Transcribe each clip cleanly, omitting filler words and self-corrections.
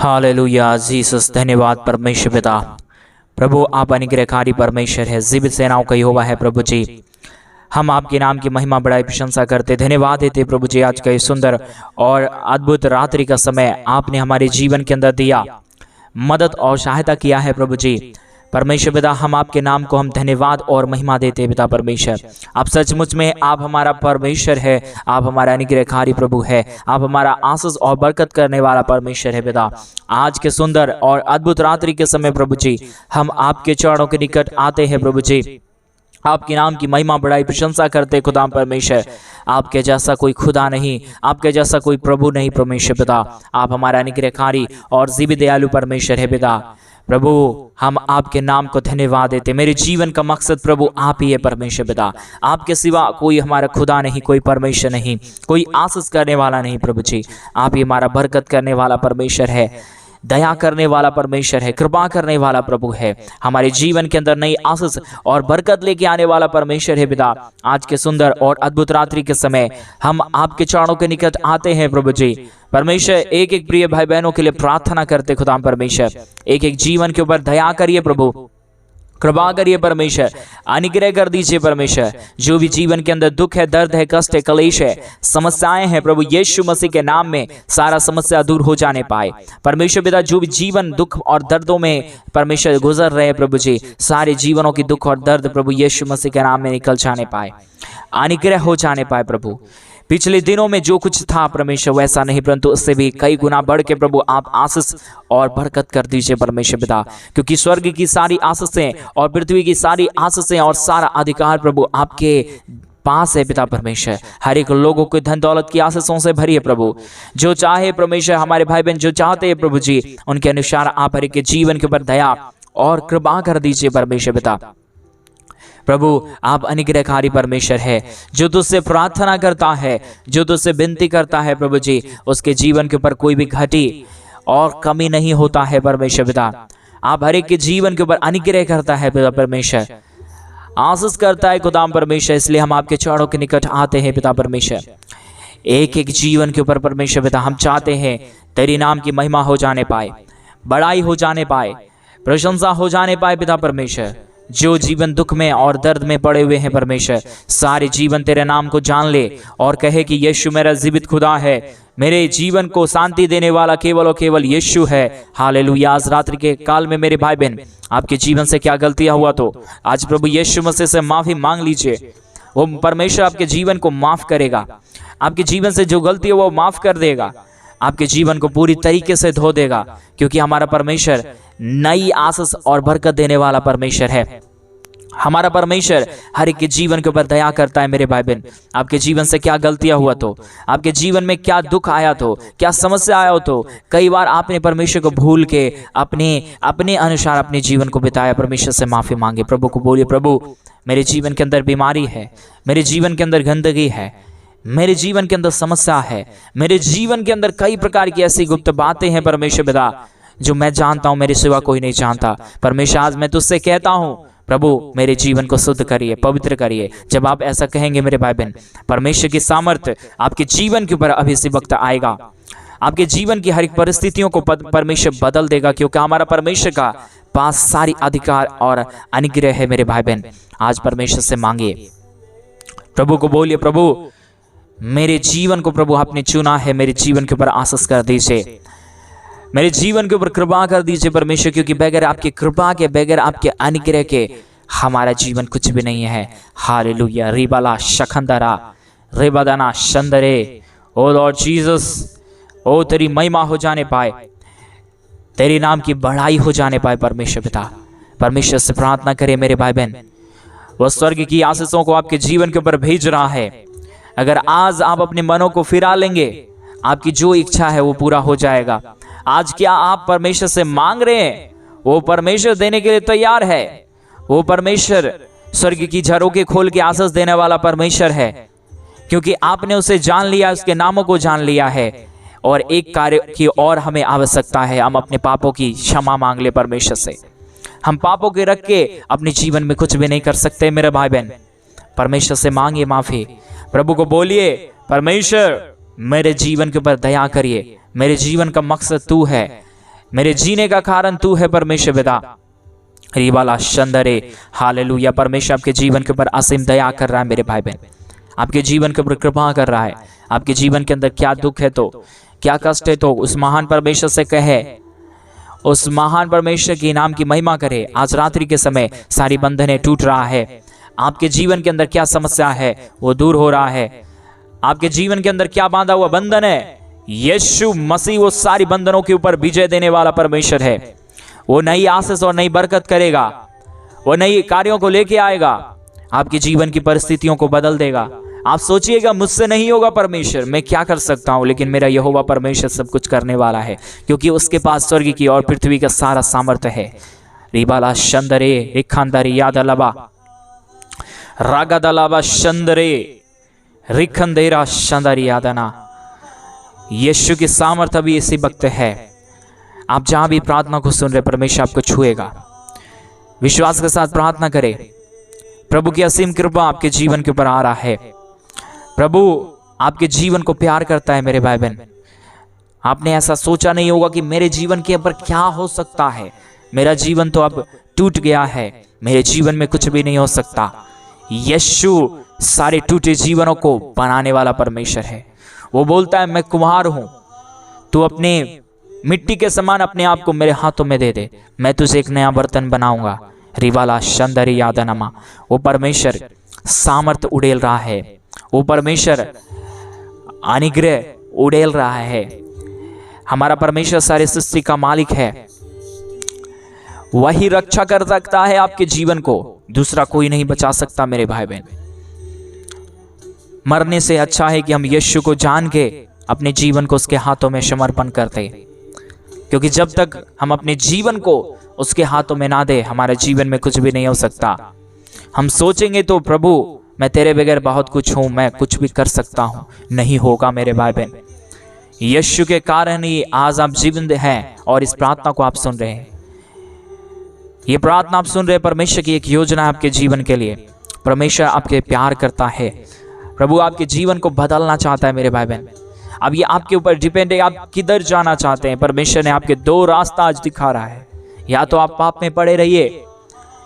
Hallelujah Jesus, धन्यवाद परमेश्वर पिता। प्रभु आप अनुग्रहकारी परमेश्वर है, जीवित सेनाओं का यहोवा है। प्रभु जी हम आपके नाम की महिमा बड़ाई प्रशंसा करते, धन्यवाद देते प्रभु जी। आज का ये सुंदर और अद्भुत रात्रि का समय आपने हमारे जीवन के अंदर दिया, मदद और सहायता किया है प्रभु जी। परमेश्वर पिता हम आपके नाम को हम धन्यवाद और महिमा देते हैं पिता परमेश्वर। आप सचमुच में आप हमारा परमेश्वर है, आप हमारा अनुग्रहकारी प्रभु है, आप हमारा आशीष और बरकत करने वाला परमेश्वर है पिता। आज के सुंदर और अद्भुत रात्रि के समय प्रभु जी हम आपके चरणों के निकट आते हैं प्रभु जी, आपके नाम की महिमा बड़ाई प्रशंसा करते खुदा परमेश्वर। आपके जैसा कोई खुदा नहीं, आपके जैसा कोई प्रभु नहीं परमेश्वर पिता। आप हमारा अनुग्रहकारी और जीवित दयालु परमेश्वर है पिता। प्रभु हम आपके नाम को धन्यवाद देते। मेरे जीवन का मकसद प्रभु आप ही है परमेश्वर पिता। आपके सिवा कोई हमारा खुदा नहीं, कोई परमेश्वर नहीं, कोई आशीष करने वाला नहीं प्रभु जी। आप ही हमारा बरकत करने वाला परमेश्वर है, दया करने वाला परमेश्वर है, कृपा करने वाला प्रभु है, हमारे जीवन के अंदर नई आशीष और बरकत लेके आने वाला परमेश्वर है पिता। आज के सुंदर और अद्भुत रात्रि के समय हम आपके चरणों के निकट आते हैं प्रभु जी। परमेश्वर एक एक प्रिय भाई बहनों के लिए प्रार्थना करते खुदा परमेश्वर, एक एक जीवन के ऊपर दया करिए प्रभु, कृपा करिए परमेश्वर, अनुग्रह कर दीजिए परमेश्वर। जो भी जीवन के अंदर दुख है, दर्द है, कष्ट है, कलेश है, समस्याएं हैं प्रभु यीशु मसीह के नाम में सारा समस्या दूर हो जाने पाए परमेश्वर पिता। जो भी जीवन दुख और दर्दों में परमेश्वर गुजर रहे हैं प्रभु जी, सारे जीवनों की दुख और दर्द प्रभु यीशु मसीह के नाम में निकल जाने पाए, अनुग्रह हो जाने पाए प्रभु। पिछले दिनों में जो कुछ था परमेश्वर वैसा नहीं, परंतु उससे भी कई गुना बढ़ के प्रभु आप आशीष और बरकत कर दीजिए परमेश्वर पिता। क्योंकि स्वर्ग की सारी आशीषें और पृथ्वी की सारी आशीषें और सारा अधिकार प्रभु आपके पास है पिता परमेश्वर। हर एक लोगों को धन दौलत की आशीषों से भरिए प्रभु। जो चाहे परमेश्वर हमारे भाई बहन जो चाहते हैं प्रभु जी, उनके अनुसार आप हर एक के जीवन के ऊपर दया और कृपा कर दीजिए परमेश्वर पिता। प्रभु आप अनुग्रहकारी परमेश्वर है, जो तुझसे प्रार्थना करता है, जो तुझसे विनती करता है प्रभु जी, उसके जीवन के ऊपर कोई भी घटी और कमी नहीं होता है परमेश्वर पिता। आप हर एक के जीवन के ऊपर अनुग्रह करता है पिता परमेश्वर, आशीष करता है खुदा परमेश्वर। इसलिए हम आपके चरणों के निकट आते हैं पिता परमेश्वर। एक एक जीवन के ऊपर परमेश्वर पिता हम चाहते हैं तेरी नाम की महिमा हो जाने पाए, बड़ाई हो जाने पाए, प्रशंसा हो जाने पाए पिता परमेश्वर। जो जीवन दुख में और दर्द में पड़े हुए हैं परमेश्वर, सारे जीवन तेरे नाम को जान ले और कहे कि यीशु मेरा जीवित खुदा है, मेरे जीवन को शांति देने वाला केवल और केवल यीशु है। हालेलुया। आज रात्रि के काल में मेरे भाई बहन आपके जीवन से क्या गलतियां हुआ तो आज प्रभु यीशु मसीह से माफी मांग लीजिए। वो परमेश्वर आपके जीवन को माफ करेगा, आपके जीवन से जो गलती है वो माफ कर देगा, आपके जीवन को पूरी तरीके से धो देगा। क्योंकि हमारा परमेश्वर नई आशीष और बरकत देने वाला परमेश्वर है। हमारा परमेश्वर हर एक के जीवन के ऊपर दया करता है। मेरे भाई बहन आपके जीवन से क्या गलतियां हुआ तो, आपके जीवन में क्या दुख आया तो, क्या समस्या आया हो तो, कई बार आपने परमेश्वर को भूल के अपने अनुसार अपने जीवन को बिताया, परमेश्वर से माफी मांगे। प्रभु को बोलिए, प्रभु मेरे जीवन के अंदर बीमारी है, मेरे जीवन के अंदर गंदगी है, मेरे जीवन के अंदर समस्या है, मेरे जीवन के अंदर कई प्रकार की ऐसी गुप्त बातें हैं परमेश्वर पिता जो मैं जानता हूं, मेरे सिवा कोई नहीं जानता। परमेश्वर आज मैं तुझसे कहता हूं प्रभु मेरे जीवन को शुद्ध करिए, पवित्र करिए। जब आप ऐसा कहेंगे मेरे भाई बहन, परमेश्वर की सामर्थ्य आपके जीवन के ऊपर अभी इसी वक्त आएगा। आपके जीवन की हर एक परिस्थितियों को परमेश्वर बदल देगा, क्योंकि हमारा परमेश्वर का पास सारी अधिकार और अनुग्रह है। मेरे भाई बहन आज परमेश्वर से मांगिए, प्रभु को बोलिए, प्रभु मेरे जीवन को प्रभु आपने चुना है, मेरे जीवन के ऊपर आशीष कर दीजिए, मेरे जीवन के ऊपर कृपा कर दीजिए परमेश्वर। क्योंकि बगैर आपकी कृपा के, बगैर आपके अनुग्रह के हमारा जीवन कुछ भी नहीं है। हालेलुया। रिबाला शखंदरा रेबादाना शंदरे। ओ लॉर्ड जीसस, ओ तेरी महिमा हो जाने पाए, तेरे नाम की बढ़ाई हो जाने पाए परमेश्वर पिता। परमेश्वर से प्रार्थना करें मेरे भाई बहन, वह स्वर्ग की आशीषों को आपके जीवन के ऊपर भेज रहा है। अगर आज आप अपने मनों को फिरा लेंगे, आपकी जो इच्छा है वो पूरा हो जाएगा। आज क्या आप परमेश्वर से मांग रहे हैं, वो परमेश्वर देने के लिए तैयार है। वो परमेश्वर स्वर्ग की झरोखे खोल के आशीष देने वाला परमेश्वर है, क्योंकि आपने उसे जान लिया, उसके नामों को जान लिया है। और एक कार्य की और हमें आवश्यकता है, हम अपने पापों की क्षमा मांग ले परमेश्वर से। हम पापों के रख के अपने जीवन में कुछ भी नहीं कर सकते मेरे भाई बहन। परमेश्वर से मांगिए माफी। प्रभु को बोलिए, परमेश्वर मेरे जीवन के ऊपर दया करिए, मेरे जीवन का मकसद तू है, मेरे जीने का कारण तू है परमेश्वर पिता। रिबाला शंदरे, हालेलुया। परमेश्वर आपके जीवन के ऊपर असीम दया कर रहा है मेरे भाई बहन, आपके जीवन के ऊपर कृपा कर रहा है। आपके जीवन के अंदर क्या दुख है तो क्या कष्ट है तो उस महान परमेश्वर से कहे, उस महान परमेश्वर के नाम की महिमा करे। आज रात्रि के समय सारी बंधनें टूट रहा है। आपके जीवन के अंदर क्या समस्या है वो दूर हो रहा है। आपके जीवन के अंदर क्या बांधा हुआ बंधन है, यीशु मसीह वो सारी बंधनों के ऊपर विजय देने वाला परमेश्वर है। वो नई आशीष और नई बरकत करेगा, वो नई कार्यों को लेके आएगा, आपके जीवन की परिस्थितियों को बदल देगा। आप सोचिएगा मुझसे नहीं होगा परमेश्वर, मैं क्या कर सकता हूं, लेकिन मेरा यहोवा परमेश्वर सब कुछ करने वाला है, क्योंकि उसके पास स्वर्ग की और पृथ्वी का सारा सामर्थ्य है। रिबाला शंदरे रिखांदरे यादलबा रागदलबा शंदरे रिखंदेरा शंदरी यादना। यीशु की सामर्थ्य भी इसी वक्त है। आप जहां भी प्रार्थना को सुन रहे, परमेश्वर आपको छुएगा। विश्वास के साथ प्रार्थना करें। प्रभु की असीम कृपा आपके जीवन के ऊपर आ रहा है। प्रभु आपके जीवन को प्यार करता है मेरे भाई बहन। आपने ऐसा सोचा नहीं होगा कि मेरे जीवन के ऊपर क्या हो सकता है, मेरा जीवन तो अब टूट गया है, मेरे जीवन में कुछ भी नहीं हो सकता। यीशु सारे टूटे जीवनों को बनाने वाला परमेश्वर है। वो बोलता है मैं कुम्हार हूं, तू अपने मिट्टी के समान अपने आप को मेरे हाथों में दे दे, मैं तुझे एक नया बर्तन बनाऊंगा। रिवाला शंदरी यादनमा। वो परमेश्वर सामर्थ उड़ेल रहा है, वो परमेश्वर अनुग्रह उड़ेल रहा है। हमारा परमेश्वर सारे सृष्टि का मालिक है, वही रक्षा कर सकता है आपके जीवन को, दूसरा कोई नहीं बचा सकता मेरे भाई बहन। मरने से अच्छा है कि हम यीशु को जान के अपने जीवन को उसके हाथों में समर्पण करते, क्योंकि जब तक हम अपने जीवन को उसके हाथों में ना दे, हमारे जीवन में कुछ भी नहीं हो सकता। हम सोचेंगे तो प्रभु मैं तेरे बगैर बहुत कुछ हूं, मैं कुछ भी कर सकता हूं, नहीं होगा मेरे भाई बहन। यीशु के कारण ही आज आप जीवित हैं और इस प्रार्थना को आप सुन रहे हैं। ये प्रार्थना आप सुन रहे हैं, परमेश्वर की एक योजना है आपके जीवन के लिए। परमेश्वर आपके प्यार करता है, प्रभु आपके जीवन को बदलना चाहता है मेरे भाई बहन। अब ये आपके ऊपर डिपेंड है, आप किधर जाना चाहते हैं। परमेश्वर ने आपके दो रास्ता आज दिखा रहा है, या तो आप पाप में पड़े रहिए,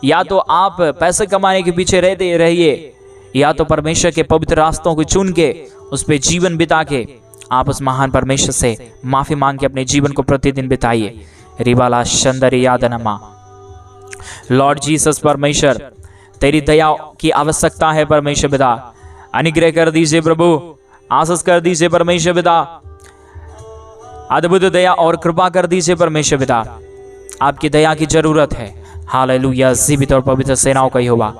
या तो आप पैसे कमाने के पीछे रहते रहिए, या तो परमेश्वर के पवित्र रास्तों को चुन के उस पर जीवन बिता के आप उस महान परमेश्वर से माफी मांग के अपने जीवन को प्रतिदिन बिताइए। रिबाला शंदरी यादनमा। लॉर्ड जीसस परमेश्वर, तेरी दया की आवश्यकता है परमेश्वर पिता, अनुग्रह कर दीजिए प्रभु, आशीष कर दीजिए परमेश्वर पिता, अद्भुत दया और कृपा कर दीजिए परमेश्वर पिता। आपकी दया की जरूरत है। हालेलुया। जीवित और पवित्र सेनाओं का यहोवा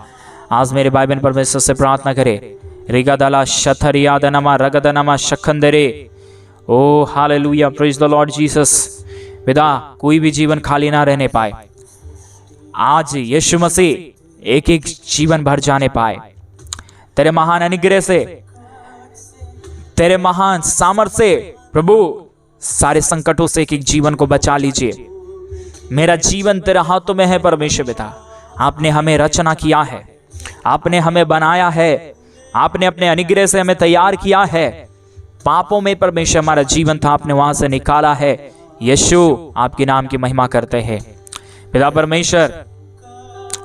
आज मेरे भाई बहन परमेश्वर से प्रार्थना करे। रिगदला शथरियादनमा रगदनमा शखंदरे। Oh hallelujah, praise the Lord Jesus. पिता कोई भी जीवन खाली ना रहने पाए, आज यीशु मसीह एक एक जीवन भर जाने पाए। तेरे महान अनुग्रह से, तेरे महान सामर्थ्य से प्रभु सारे संकटों से एक एक जीवन को बचा लीजिए। मेरा जीवन तेरे हाथों में है परमेश्वर पिता। आपने हमें रचना किया है, आपने हमें बनाया है, आपने अपने अनुग्रह से हमें तैयार किया है। पापों में परमेश्वर हमारा जीवन था, आपने वहां से निकाला है। यीशु आपके नाम की महिमा करते हैं पिता परमेश्वर।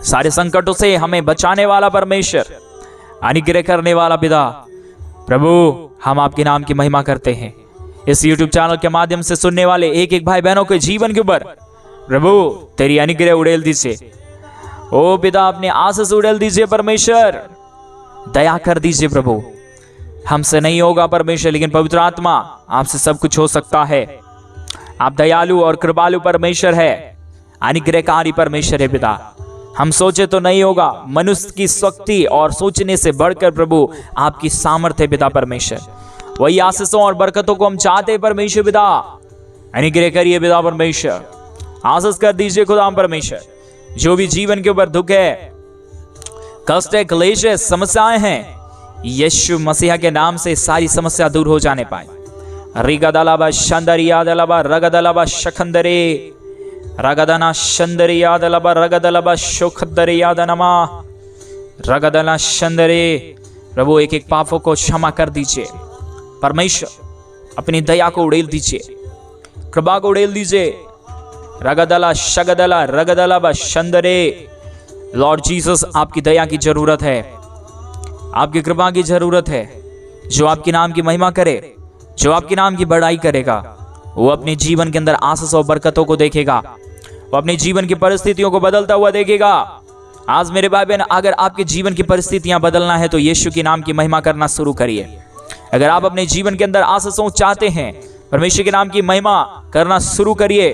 सारे संकटों से हमें बचाने वाला परमेश्वर, अनुग्रह करने वाला पिता प्रभु, हम आपके नाम की महिमा करते हैं। इस YouTube चैनल के माध्यम से सुनने वाले एक एक भाई बहनों के जीवन के ऊपर प्रभु तेरी अनुग्रह उड़ेल दीजिए। ओ पिता अपने आशीष उड़ेल दीजिए परमेश्वर, दया कर दीजिए प्रभु। हमसे नहीं होगा परमेश्वर, लेकिन पवित्र आत्मा आपसे सब कुछ हो सकता है। आप दयालु और कृपालु परमेश्वर है, अनुग्रहकारी परमेश्वर है पिता। हम सोचे तो नहीं होगा, मनुष्य की शक्ति और सोचने से बढ़कर प्रभु आपकी सामर्थ्य है पिता परमेश्वर। वही आशीषों और बरकतों को हम चाहते हैं परमेश्वर पिता। अनुग्रह करिए पिता परमेश्वर, आशीष कर दीजिए खुदा परमेश्वर। जो भी जीवन के ऊपर दुख है, कष्ट है, क्लेश है, समस्याएं हैं, यीशु मसीहा के नाम से सारी समस्या दूर हो जाने पाए। रिगदलबा शंदरियादलबा रगदलबा शखंदरे रगदना शंदरियादलबा रगदलबा शोखदरियादनमा रगदना शंदरे। प्रभु एक एक पापों को क्षमा कर दीजिए परमेश्वर, अपनी दया को उड़ेल दीजिए, कृपा को उड़ेल दीजिए। रगदला शगदला रगदला बशंदरे। लॉर्ड जीसस, आपकी दया की जरूरत है, आपकी कृपा की जरूरत है। जो आपके नाम की महिमा करे, जो आपके नाम की बड़ाई करेगा, वो अपने जीवन के अंदर आशीष और बरकतों को देखेगा, वो अपने जीवन की परिस्थितियों को बदलता हुआ देखेगा। आज मेरे भाई बहन, अगर आपके जीवन की परिस्थितियां बदलना है तो यीशु के नाम की महिमा करना शुरू करिए। अगर आप अपने जीवन के अंदर आशीषों चाहते हैं, परमेश्वर के नाम की महिमा करना शुरू करिए,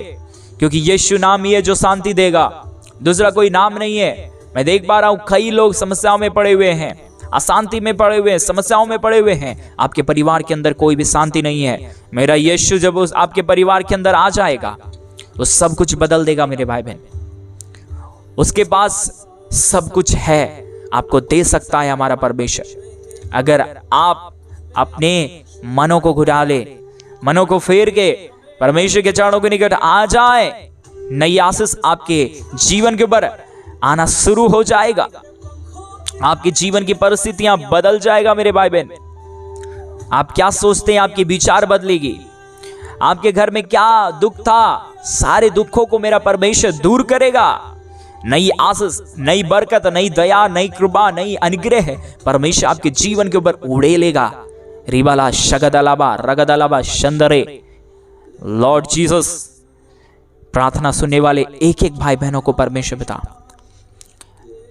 क्योंकि यीशु नाम ही है जो शांति देगा, दूसरा कोई नाम नहीं है। मैं देख पा रहा हूं कई लोग समस्याओं में पड़े हुए हैं, अशांति में पड़े हुए हैं, समस्याओं में पड़े हुए हैं। आपके परिवार के अंदर कोई भी शांति नहीं है। मेरा यीशु जब उस आपके परिवार के अंदर आ जाएगा, वो सब कुछ बदल देगा मेरे भाई बहन। उसके पास सब कुछ है, आपको दे सकता है हमारा परमेश्वर। अगर आप अपने मनों को घुरा ले, मनों को फेर के परमेश्वर के चरणों के निकट आ जाए, नई आशीष आपके जीवन के ऊपर आना शुरू हो जाएगा। आपके जीवन की परिस्थितियां बदल जाएगा मेरे भाई बहन। आप क्या सोचते हैं, आपके विचार बदलेगी। आपके घर में क्या दुख था, सारे दुखों को मेरा परमेश्वर दूर करेगा। नई आशीष, नई बरकत, नई दया, नई कृपा, नई अनुग्रह परमेश्वर आपके जीवन के ऊपर उड़ेलेगा। रिबाला शगदलाबा रगदलाबा शंदरे। लॉर्ड जीसस, प्रार्थना सुनने वाले एक एक भाई बहनों को परमेश्वर पिता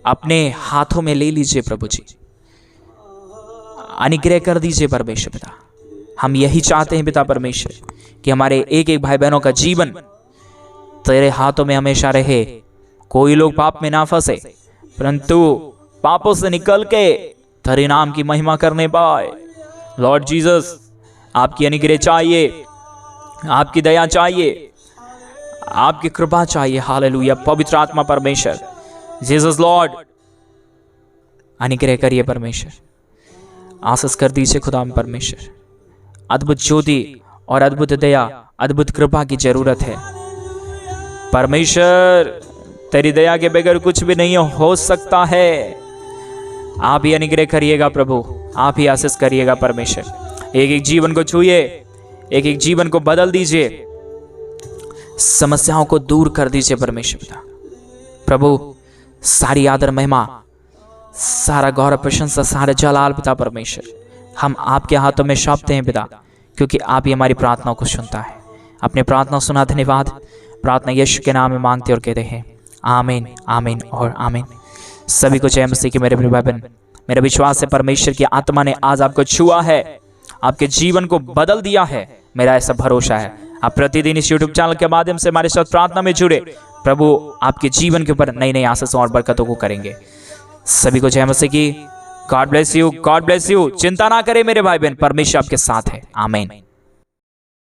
अपने हाथों में ले लीजिए प्रभु जी, अनुग्रह कर दीजिए परमेश्वर पिता। हम यही चाहते हैं पिता परमेश्वर कि हमारे एक एक भाई बहनों का जीवन तेरे हाथों में हमेशा रहे। कोई लोग पाप में ना फंसे, परंतु पापों से निकल के तेरे नाम की महिमा करने पाए। लॉर्ड जीसस, आपकी अनुग्रह चाहिए, आपकी दया चाहिए, आपकी कृपा चाहिए। हालेलुया। पवित्र आत्मा परमेश्वर, जीसस लॉर्ड, अनुग्रह करिए परमेश्वर, आशीष कर दीजिए खुदा में परमेश्वर। अद्भुत ज्योति और अद्भुत दया, अद्भुत कृपा की जरूरत है परमेश्वर। तेरी दया के बगैर कुछ भी नहीं हो सकता है। आप ही अनुग्रह करिएगा प्रभु, आप ही आशीष करिएगा परमेश्वर। एक एक जीवन को छूइए, एक एक जीवन को बदल दीजिए, समस्याओं को दूर कर दीजिए परमेश्वर पिता। प्रभु, सारी आदर महिमा, सारा गौरव प्रशंसा, सारा जलाल पिता परमेश्वर हम आपके हाथों में सौंपते हैं पिता, क्योंकि आप ही हमारी प्रार्थनाओं को सुनता है। अपने प्रार्थना सुना, धन्यवाद। प्रार्थना यीशु के नाम में मांगते और कहते हैं आमीन, आमीन और आमीन। सभी को जय मसीह की। मेरे भाई बहन, मेरा विश्वास है परमेश्वर की आत्मा ने आज आपको छुआ है, आपके जीवन को बदल दिया है। मेरा ऐसा भरोसा है आप प्रतिदिन इस यूट्यूब चैनल के माध्यम से हमारे साथ प्रार्थना में जुड़े। प्रभु आपके जीवन के ऊपर नई नई आशीषों और बरकतों को करेंगे। सभी को जय मसीह की। God bless you, God bless you. चिंता ना करें मेरे भाई बहन, परमेश्वर आपके साथ है। आमीन।